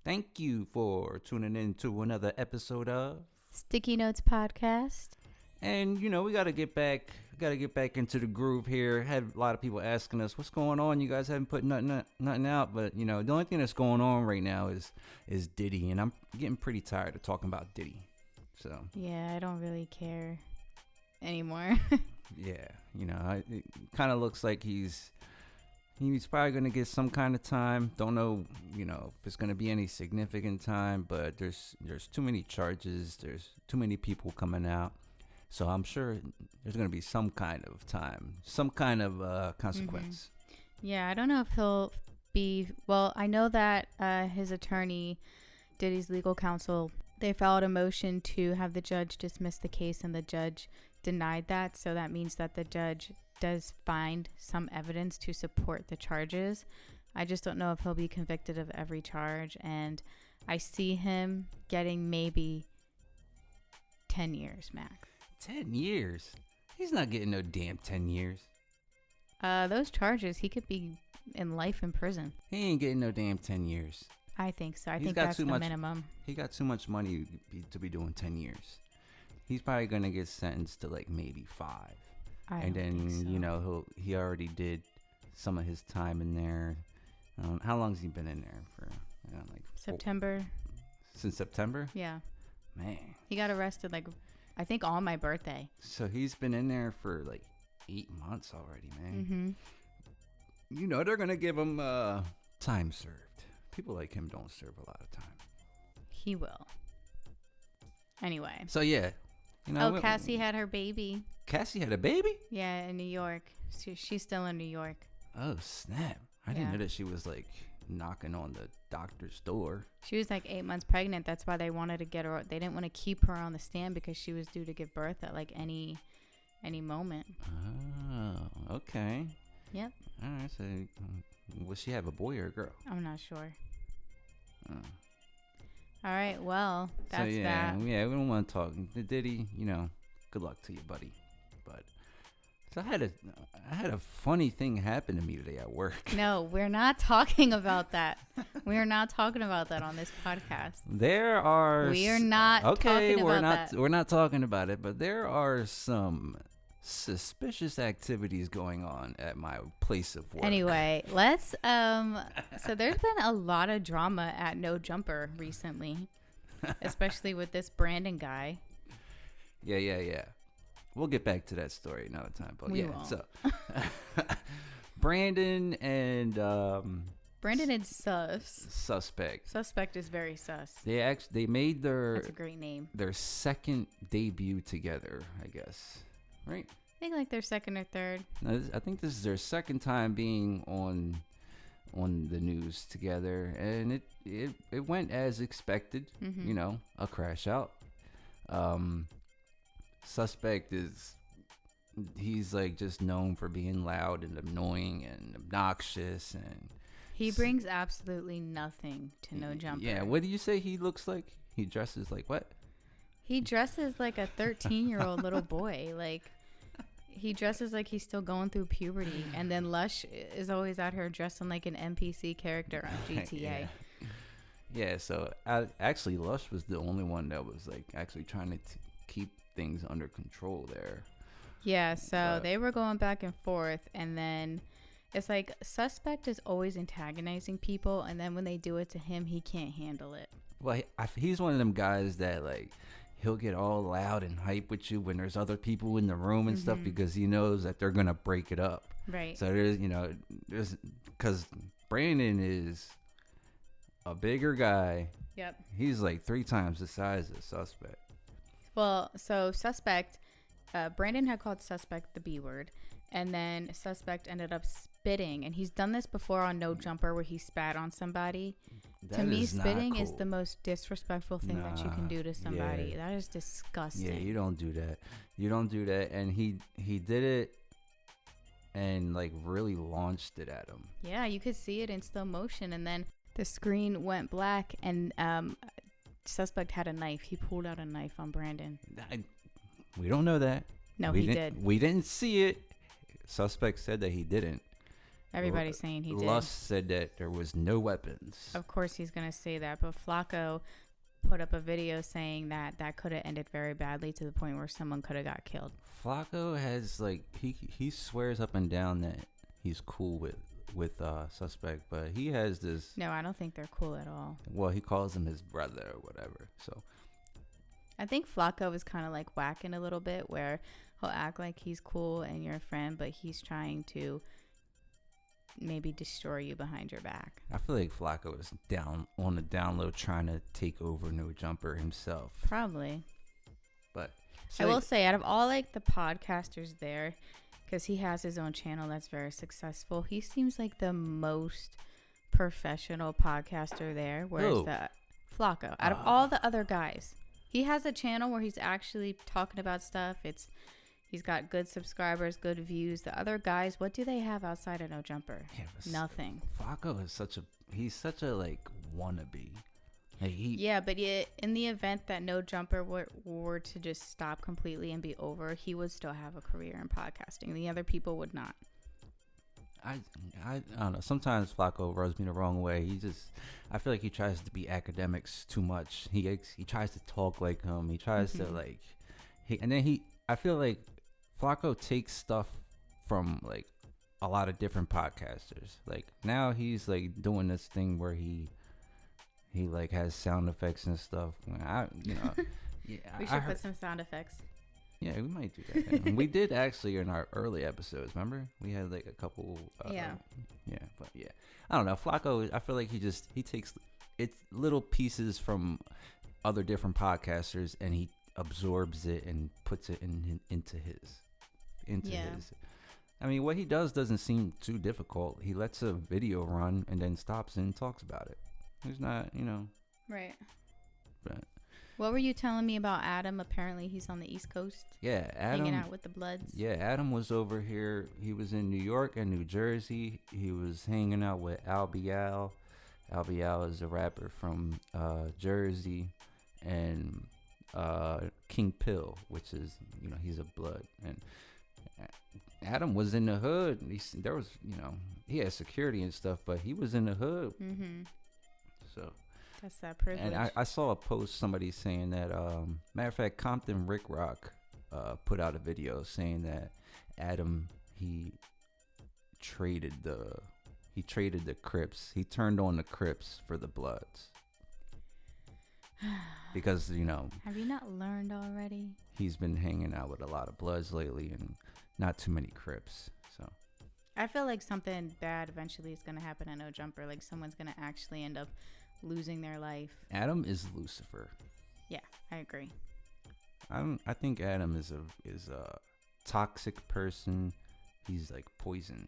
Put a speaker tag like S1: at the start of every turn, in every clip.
S1: Thank you for tuning in to another episode of.
S2: Sticky Notes Podcast.
S1: And we got to get back. Got to get back into the groove here. Had a lot of people asking us, "What's going on? You guys haven't put nothing out." But the only thing that's going on right now is Diddy, and I'm getting pretty tired of talking about Diddy. So
S2: yeah, I don't really care anymore.
S1: yeah, it kind of looks like he's probably going to get some kind of time. Don't know, if it's going to be any significant time, but there's too many charges. There's too many people coming out. So I'm sure there's going to be some kind of time, some kind of consequence.
S2: Mm-hmm. Yeah, I don't know if he'll be... Well, I know that his attorney, Diddy's legal counsel, they filed a motion to have the judge dismiss the case, and the judge denied that. So that means that the judge does find some evidence to support the charges. I just don't know if he'll be convicted of every charge, and I see him getting maybe 10 years max.
S1: 10 years? He's not getting no damn 10 years.
S2: Those charges, he could be in life in prison.
S1: He ain't getting no damn 10 years.
S2: I think so. I think that's the minimum.
S1: He got too much money to be doing 10 years. He's probably going to get sentenced to like maybe 5. And then, he already did some of his time in there. How long has he been in there for?
S2: September.
S1: Since September?
S2: Yeah.
S1: Man.
S2: He got arrested I think on my birthday.
S1: So he's been in there for 8 months already, man.
S2: Mm-hmm.
S1: They're going to give him time served. People like him don't serve a lot of time.
S2: He will. Anyway.
S1: So, yeah.
S2: Cassie had her baby.
S1: Cassie had a baby?
S2: Yeah, in New York. She's still in New York.
S1: Oh, snap. I didn't know that she was knocking on the doctor's door.
S2: She was 8 months pregnant. That's why they wanted to get her. They didn't want to keep her on the stand because she was due to give birth at any moment.
S1: Oh, okay.
S2: Yep.
S1: All right. So, will she have a boy or a girl?
S2: I'm not sure.
S1: Oh.
S2: All right. Well, that's that.
S1: Yeah, we don't want to talk. Diddy, good luck to you, buddy. But so I had a funny thing happen to me today at work.
S2: No, we're not talking about that. We're not talking about that on this podcast.
S1: We're not talking about that.
S2: We're
S1: not talking about it, but there are some suspicious activities going on at my place of work.
S2: Anyway, let's so there's been a lot of drama at No Jumper recently, especially with this Brandon guy.
S1: Yeah. We'll get back to that story another time, but
S2: we won't.
S1: So Brandon and Suspect.
S2: Suspect is very sus.
S1: They made
S2: That's a great name.
S1: Their second debut together, I guess. Right?
S2: I think their second or third.
S1: No, I think this is their second time being on the news together, and it went as expected.
S2: Mm-hmm.
S1: A crash out. Suspect he's just known for being loud and annoying and obnoxious, and
S2: he brings absolutely nothing to No Jumper.
S1: Yeah, what do you say he looks like? He dresses like what?
S2: He dresses like a 13-year-old little boy. He dresses like he's still going through puberty. And then Lush is always out here dressing like an NPC character on GTA.
S1: Yeah, so actually Lush was the only one that was actually trying to keep things under control there.
S2: Yeah, so they were going back and forth, and then it's Suspect is always antagonizing people, and then when they do it to him, he can't handle it.
S1: Well, he's one of them guys that he'll get all loud and hype with you when there's other people in the room and stuff, because he knows that they're gonna break it up.
S2: Right.
S1: So there's because Brandon is a bigger guy.
S2: Yep.
S1: He's 3 times the size of Suspect.
S2: Well, so Suspect, Brandon had called Suspect the B word, and then Suspect ended up spitting, and he's done this before on No Jumper where he spat on somebody. To me, spitting is the most disrespectful thing that you can do to somebody.
S1: Yeah.
S2: That is disgusting.
S1: Yeah, you don't do that. And he did it and really launched it at him.
S2: Yeah, you could see it in slow motion, and then the screen went black, and Suspect had a knife. He pulled out a knife on Brandon.
S1: We don't know that.
S2: No, he did.
S1: We didn't see it. Suspect said that he didn't.
S2: Everybody's saying he did.
S1: Lust said that there was no weapons.
S2: Of course he's going to say that, but Flacco put up a video saying that could have ended very badly to the point where someone could have got killed.
S1: Flacco has like he swears up and down that he's cool with suspect, but he has this.
S2: No, I don't think they're cool at all.
S1: Well, he calls him his brother or whatever. So
S2: I think Flacco is kind of like whacking a little bit, where he'll act like he's cool and you're a friend, but he's trying to maybe destroy you behind your back.
S1: I feel like Flacco is down on the down low trying to take over No Jumper himself.
S2: Probably.
S1: But
S2: I will say, out of all like the podcasters there, because he has his own channel that's very successful, he seems like the most professional podcaster there. Whereas the Flacco, out of all the other guys, he has a channel where he's actually talking about stuff. He's got good subscribers, good views. The other guys, what do they have outside of No Jumper? Yeah, nothing.
S1: Flacco is he's such a like wannabe.
S2: Like but in the event that No Jumper were to just stop completely and be over, he would still have a career in podcasting. The other people would not.
S1: I don't know. Sometimes Flacco rubs me the wrong way. I feel like he tries to be academics too much. He tries to talk like him. He tries to like, I feel like Flacco takes stuff from like a lot of different podcasters. Like now he's like doing this thing where he like has sound effects and stuff.
S2: We should put some sound effects.
S1: Yeah, we might do that. And we did actually in our early episodes. Remember, we had like a couple. But I don't know. Flacco, I feel like he takes little pieces from other different podcasters and he absorbs it and puts it into his. I mean, what he does doesn't seem too difficult. He lets a video run and then stops and talks about it. He's not,
S2: Right.
S1: But
S2: what were you telling me about Adam? Apparently he's on the East Coast.
S1: Yeah, Adam.
S2: Hanging out with the Bloods.
S1: Yeah, Adam was over here. He was in New York and New Jersey. He was hanging out with Al Bial. Al Bial is a rapper from Jersey. And King Pill, which is, he's a Blood. And Adam was in the hood. He had security and stuff, but he was in the hood.
S2: Mm-hmm.
S1: So
S2: that's that privilege.
S1: And I saw a post, somebody saying that, matter of fact, Compton Rick Rock put out a video saying that Adam, he traded the Crips. He turned on the Crips for the Bloods. Because,
S2: have you not learned already?
S1: He's been hanging out with a lot of Bloods lately and not too many Crips. So
S2: I feel like something bad eventually is going to happen at No Jumper. Like someone's going to actually end up losing their life.
S1: Adam is Lucifer.
S2: Yeah, I agree.
S1: I think Adam is a toxic person. He's like poison,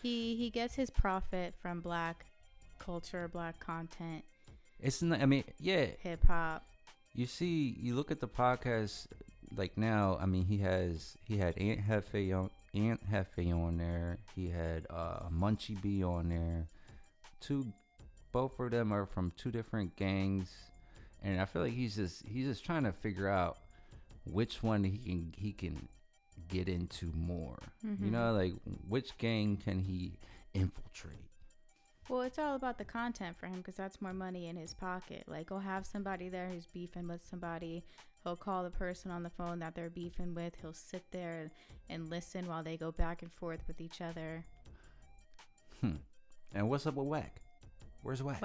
S2: He gets his profit from black culture, black content.
S1: It's not. I mean, yeah.
S2: Hip hop.
S1: You look at the podcast like now. I mean, he had Aunt Hefe on there. He had Munchie B on there. Both of them are from two different gangs, and I feel like he's just trying to figure out which one he can get into more.
S2: Mm-hmm.
S1: Like which gang can he infiltrate?
S2: Well, it's all about the content for him because that's more money in his pocket. Like, he'll have somebody there who's beefing with somebody. He'll call the person on the phone that they're beefing with. He'll sit there and listen while they go back and forth with each other.
S1: And what's up with Wack? Where's Wack?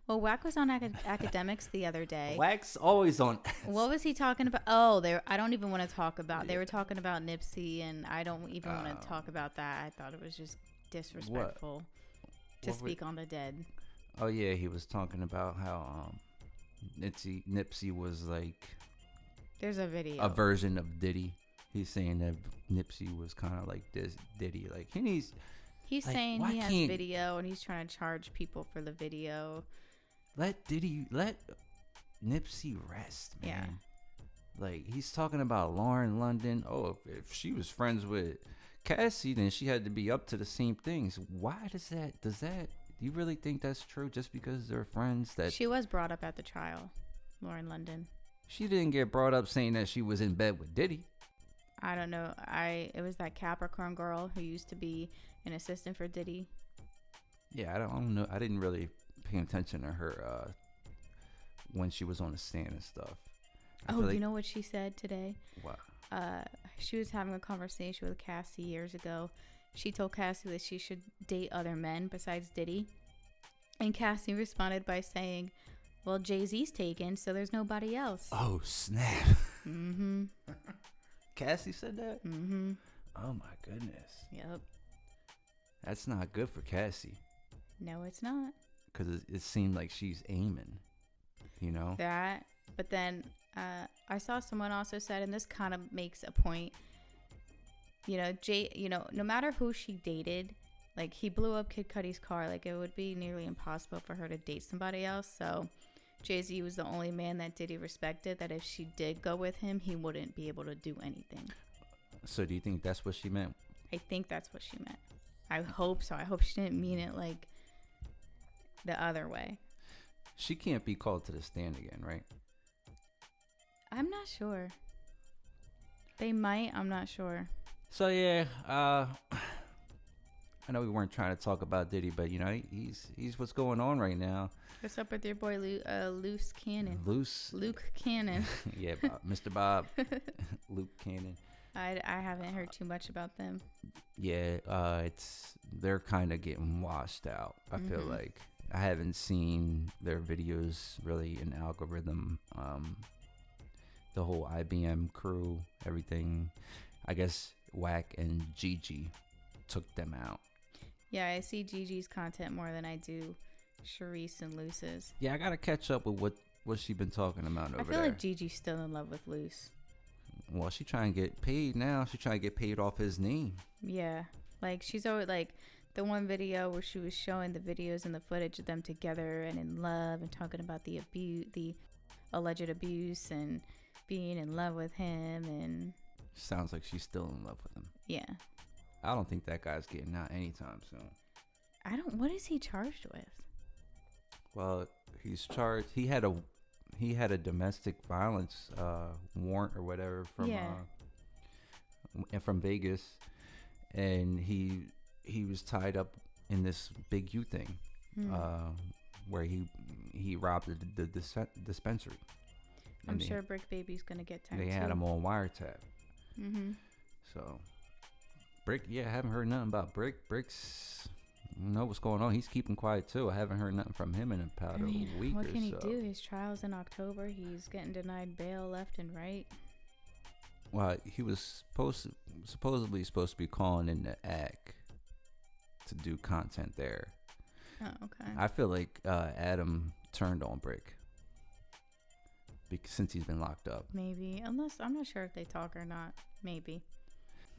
S2: Wack was on academics the other day.
S1: Wack's always on.
S2: What was he talking about? Oh, I don't even want to talk about. They were talking about Nipsey, and I don't even want to talk about that. I thought it was just disrespectful. To speak on the dead.
S1: Oh yeah, he was talking about how Nipsey was like.
S2: There's a video.
S1: A version of Diddy. He's saying that Nipsey was kind of like this Diddy. Like he's like,
S2: saying he has video and he's trying to charge people for the video.
S1: Let Nipsey rest, man.
S2: Yeah.
S1: Like he's talking about Lauren London. Oh, if she was friends with Cassie, then she had to be up to the same things. Why does that do you really think that's true just because they're friends? That
S2: she was brought up at the trial, Lauren London.
S1: She didn't get brought up saying that she was in bed with Diddy.
S2: I don't know. It was that Capricorn girl who used to be an assistant for Diddy.
S1: Yeah, I don't know. I didn't really pay attention to her when she was on the stand and stuff.
S2: You know what she said today?
S1: What?
S2: She was having a conversation with Cassie years ago. She told Cassie that she should date other men besides Diddy. And Cassie responded by saying, well, Jay-Z's taken, so there's nobody else.
S1: Oh, snap.
S2: Mm-hmm.
S1: Cassie said that?
S2: Mm-hmm.
S1: Oh, my goodness.
S2: Yep.
S1: That's not good for Cassie.
S2: No, it's not.
S1: Because it seemed like she's aiming, you know?
S2: That, but then I saw someone also said, and this kind of makes a point, no matter who she dated, like, he blew up Kid Cudi's car, like, it would be nearly impossible for her to date somebody else. So Jay-Z was the only man that Diddy respected, that if she did go with him, he wouldn't be able to do anything.
S1: So do you think that's what she meant?
S2: I think that's what she meant. I hope so. I hope she didn't mean it like the other way.
S1: She can't be called to the stand again, right?
S2: I'm not sure. They might. I'm not sure.
S1: So yeah, I know we weren't trying to talk about Diddy, but he's what's going on right now.
S2: What's up with your boy Loose Cannon?
S1: Luke
S2: Cannon.
S1: Yeah, Mr. Bob. Luke Cannon.
S2: I haven't heard too much about them.
S1: Yeah, they're kind of getting washed out. I feel like I haven't seen their videos really in algorithm. The whole IBM crew, everything. I guess Wack and Gigi took them out.
S2: Yeah, I see Gigi's content more than I do Sharice and Luce's.
S1: Yeah, I gotta catch up with what she been talking about over there.
S2: I feel like Gigi's still in love with Luce.
S1: Well, she trying to get paid now. She trying to get paid off his name.
S2: Yeah, like she's always like the one video where she was showing the videos and the footage of them together and in love and talking about the alleged abuse and being in love with him. And
S1: sounds like she's still in love with him.
S2: Yeah.
S1: I don't think that guy's getting out anytime soon.
S2: What is he charged with? Well,
S1: he's charged. He had a domestic violence warrant or whatever from Vegas, and he was tied up in this Big U thing, where he robbed the dispensary.
S2: I'm sure Brick Baby's gonna get time.
S1: They had him on wiretap. So Brick, I haven't heard nothing about Brick. Brick's, I don't know what's going on. He's keeping quiet too. I haven't heard nothing from him in about a week or so.
S2: What can he do? His trial's in October. He's getting denied bail left and right.
S1: Well, he was supposedly supposed to be calling in the ACK to do content there.
S2: Oh, okay.
S1: I feel like Adam turned on Brick since he's been locked up.
S2: Maybe, unless I'm not sure if they talk or not. Maybe.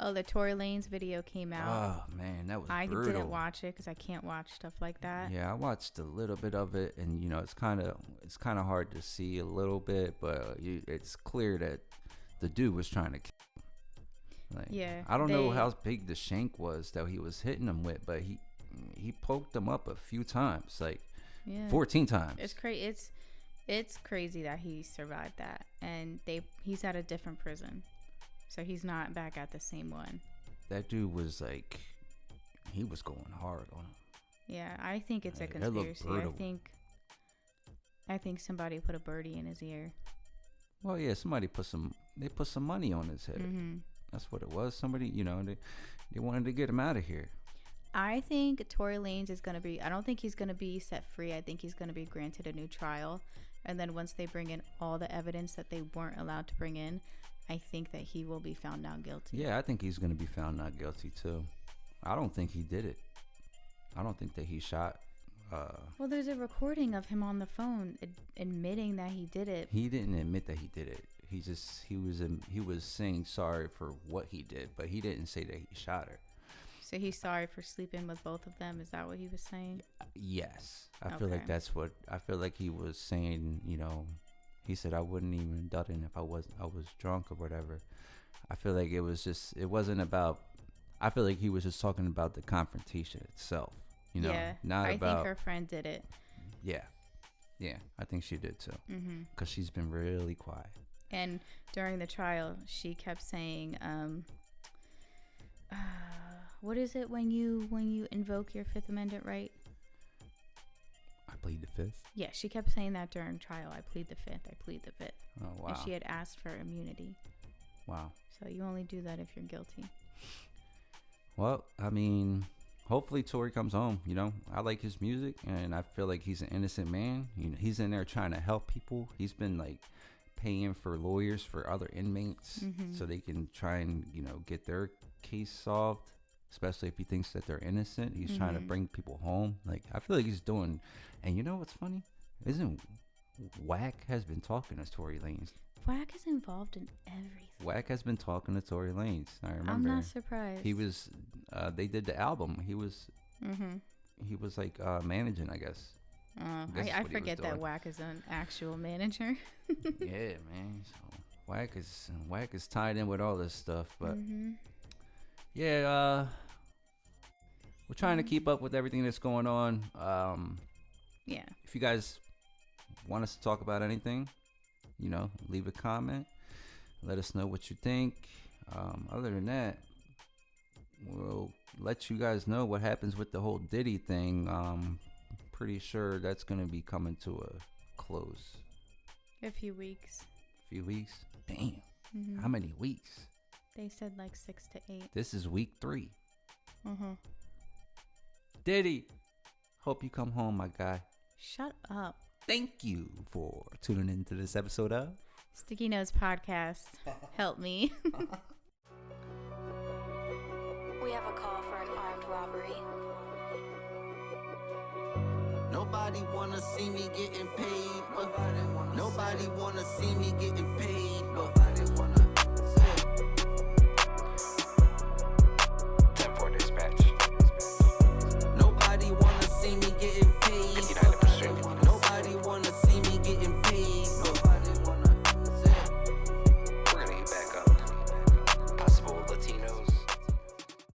S2: Oh, the Tory Lanez video came out.
S1: Oh man, that was
S2: brutal.
S1: brutal.
S2: I didn't watch it because I can't watch stuff like that.
S1: Yeah, I watched a little bit of it, and it's kind of hard to see a little bit, but it's clear that the dude was trying to kill him. Like,
S2: yeah,
S1: I don't know how big the shank was that he was hitting him with, but he poked him up a few times, like 14 times.
S2: It's crazy. It's crazy that he survived that, and he's at a different prison. So he's not back at the same one.
S1: That dude was like, he was going hard on him.
S2: Yeah, I think it's a conspiracy. I think somebody put a birdie in his ear.
S1: Well, yeah, somebody put some money on his head.
S2: Mm-hmm.
S1: That's what it was. Somebody, they wanted to get him out of here.
S2: I think Tory Lanez is going to be, I don't think he's going to be set free. I think he's going to be granted a new trial. And then once they bring in all the evidence that they weren't allowed to bring in, I think that he will be found not guilty.
S1: Yeah, I think he's going to be found not guilty too. I don't think he did it. I don't think that he shot.
S2: Well, there's a recording of him on the phone admitting that he did it.
S1: He didn't admit that he did it. He was saying sorry for what he did, but he didn't say that he shot her.
S2: So he's sorry for sleeping with both of them. Is that what he was saying?
S1: Yes, I feel like that's what I feel like he was saying. He said I wouldn't even done it if I was drunk or whatever. I feel like it wasn't about. I feel like he was just talking about the confrontation itself.
S2: Yeah, I think her friend did it.
S1: Yeah, I think she did too. Because she's been really quiet.
S2: And during the trial, she kept saying, what is it when you invoke your Fifth Amendment right?
S1: I plead the fifth.
S2: Yeah, she kept saying that during trial. I plead the fifth. I plead the fifth.
S1: Oh, wow.
S2: And she had asked for immunity.
S1: Wow.
S2: So you only do that if you're guilty.
S1: Well, I mean, hopefully Tory comes home. You know, I like his music, and I feel like he's an innocent man. You know, he's in there trying to help people. He's been like paying for lawyers for other inmates so they can try and, you know, get their case solved, especially if he thinks that they're innocent. He's trying to bring people home. Like, I feel like he's doing. And you know what's funny? Isn't Wack has been talking to Tory Lanez.
S2: Wack is involved in everything.
S1: Wack has been talking to Tory Lanez. I remember.
S2: I'm not surprised.
S1: He was. They did the album. He was. He was like managing, I guess.
S2: I forget that Wack is an actual manager.
S1: Yeah, man. So Wack is tied in with all this stuff, but yeah, we're trying to keep up with everything that's going on.
S2: Yeah.
S1: If you guys want us to talk about anything, you know, leave a comment. Let us know what you think. Other than that, we'll let you guys know what happens with the whole Diddy thing. Pretty sure that's going to be coming to a close.
S2: A few weeks.
S1: Damn. How many weeks?
S2: They said like 6 to 8.
S1: This is week 3. Diddy, hope you come home, my guy.
S2: Shut up.
S1: Thank you for tuning into this episode of
S2: Sticky Nose Podcast. Help me.
S3: We have a call for an armed robbery.
S4: Nobody wanna see me getting paid, but nobody wanna see me getting paid, but